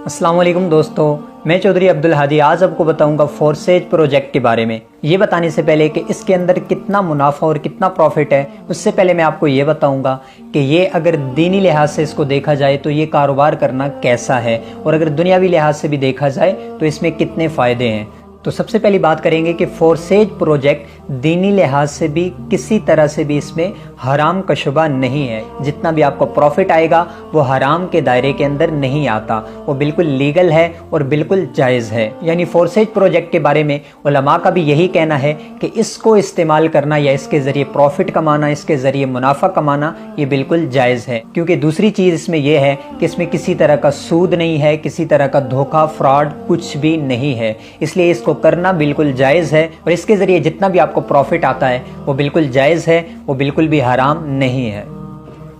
अस्सलाम वालेकुम दोस्तों, मैं चौधरी अब्दुल हादी आज आपको बताऊंगा फोरसेज प्रोजेक्ट के बारे में। ये बताने से पहले कि इसके अंदर कितना मुनाफा और कितना प्रॉफिट है, उससे पहले मैं आपको ये बताऊंगा कि ये अगर दीनी लिहाज से इसको देखा जाए तो ये कारोबार करना कैसा है, और अगर दुनियावी लिहाज से भी देखा जाए तो इसमें कितने फ़ायदे हैं। तो सबसे पहली बात करेंगे कि फोरसेज प्रोजेक्ट दीनी लिहाज से भी किसी तरह से भी इसमें हराम का शुबा नहीं है। जितना भी आपको प्रॉफिट आएगा वो हराम के दायरे के अंदर नहीं आता, वो बिल्कुल लीगल है और बिल्कुल जायज़ है। यानी फोरसेज प्रोजेक्ट के बारे में उलमा का भी यही कहना है कि इसको इस्तेमाल करना या इसके ज़रिए प्रॉफिट कमाना, इसके ज़रिए मुनाफा कमाना, ये बिल्कुल जायज़ है। क्योंकि दूसरी चीज़ इसमें यह है कि इसमें किसी तरह का सूद नहीं है, किसी तरह का धोखा फ्रॉड कुछ भी नहीं है, इसलिए इसको करना बिल्कुल जायज़ है। और इसके ज़रिए जितना भी आपको प्रॉफिट आता है वो बिल्कुल जायज़ है, वो बिल्कुल भी हराम नहीं है।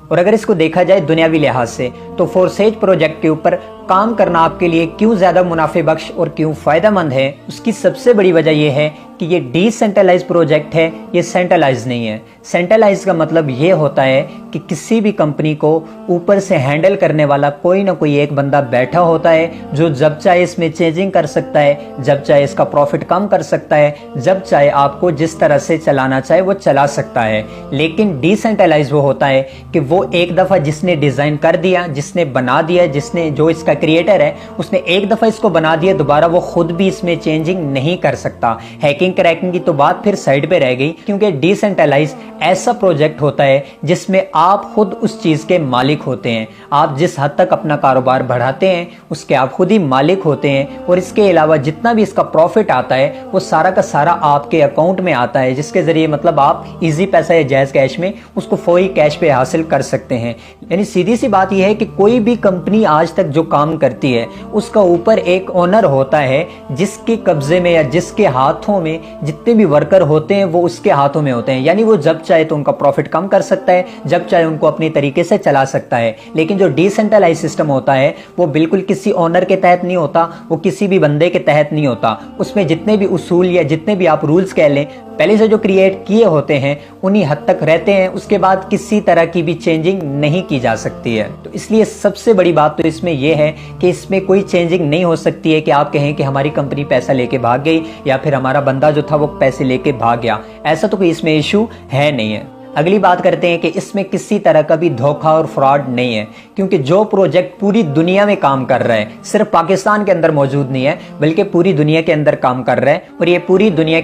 और अगर इसको देखा जाए दुनियावी लिहाज से तो फोरसेज प्रोजेक्ट के ऊपर काम करना आपके लिए क्यों ज़्यादा मुनाफे बख्श और क्यों फ़ायदेमंद है, उसकी सबसे बड़ी वजह यह है कि ये डिसेंट्रलाइज प्रोजेक्ट है, ये सेंट्रलाइज नहीं है। सेंट्रलाइज का मतलब ये होता है कि किसी भी कंपनी को ऊपर से हैंडल करने वाला कोई ना कोई एक बंदा बैठा होता है जो जब चाहे इसमें चेंजिंग कर सकता है, जब चाहे इसका प्रॉफिट कम कर सकता है, जब चाहे आपको जिस तरह से चलाना चाहे वो चला सकता है। लेकिन डिसेंट्रलाइज वो होता है कि वो एक दफ़ा जिसने डिज़ाइन कर दिया, जिसने बना दिया, जिसने जो इसका क्रिएटर है उसने एक दफ़ा इसको बना दिया, दोबारा वो खुद भी इसमें चेंजिंग नहीं कर सकता। हैकिंग क्रैकिंग की तो बात फिर साइड पे रह गई, क्योंकि डिसेंट्रलाइज ऐसा प्रोजेक्ट होता है जिसमें आप खुद उस चीज़ के मालिक होते हैं। आप जिस हद तक अपना कारोबार बढ़ाते हैं उसके आप खुद ही मालिक होते हैं, और इसके अलावा जितना भी इसका प्रॉफिट आता है वो सारा का सारा आपके अकाउंट में आता है, जिसके ज़रिए मतलब आप इजी पैसा या जायज़ कैश में उसको फौरी कैश पे हासिल कर सकते हैं। यानी सीधी सी बात यह है कि कोई भी कंपनी आज तक जो काम करती है उसका ऊपर एक ओनर होता है जिसके कब्जे में या जिसके हाथों में जितने भी वर्कर होते हैं वो उसके हाथों में होते हैं। यानी वो जब चाहे तो उनका प्रॉफिट कम कर सकता है, जब चाहे उनको अपनी तरीके से चला सकता है। लेकिन जो डिसेंट्रलाइज सिस्टम होता है वो बिल्कुल किसी ओनर के तहत नहीं होता, वो किसी भी बंदे के तहत नहीं होता। उसमें जितने भी उसूल या जितने भी आप रूल्स कह लें पहले से जो क्रिएट किए होते हैं उन्हीं हद तक रहते हैं, उसके बाद किसी तरह की भी चेंजिंग नहीं की जा सकती है। तो इसलिए सबसे बड़ी बात तो इसमें यह है कि इसमें कोई चेंजिंग नहीं हो सकती है कि आप कहें कि हमारी कंपनी पैसा लेके भाग गई या फिर हमारा बंदा जो था वो पैसे लेके भाग गया, ऐसा तो कोई इसमें इशू है नहीं है। अगली बात करते हैं कि इसमें किसी तरह का भी धोखा और फ्रॉड नहीं है, क्योंकि जो प्रोजेक्ट पूरी दुनिया में काम कर रहा है, सिर्फ पाकिस्तान के अंदर मौजूद नहीं है बल्कि पूरी दुनिया के अंदर काम कर रहा है, और ये पूरी दुनिया के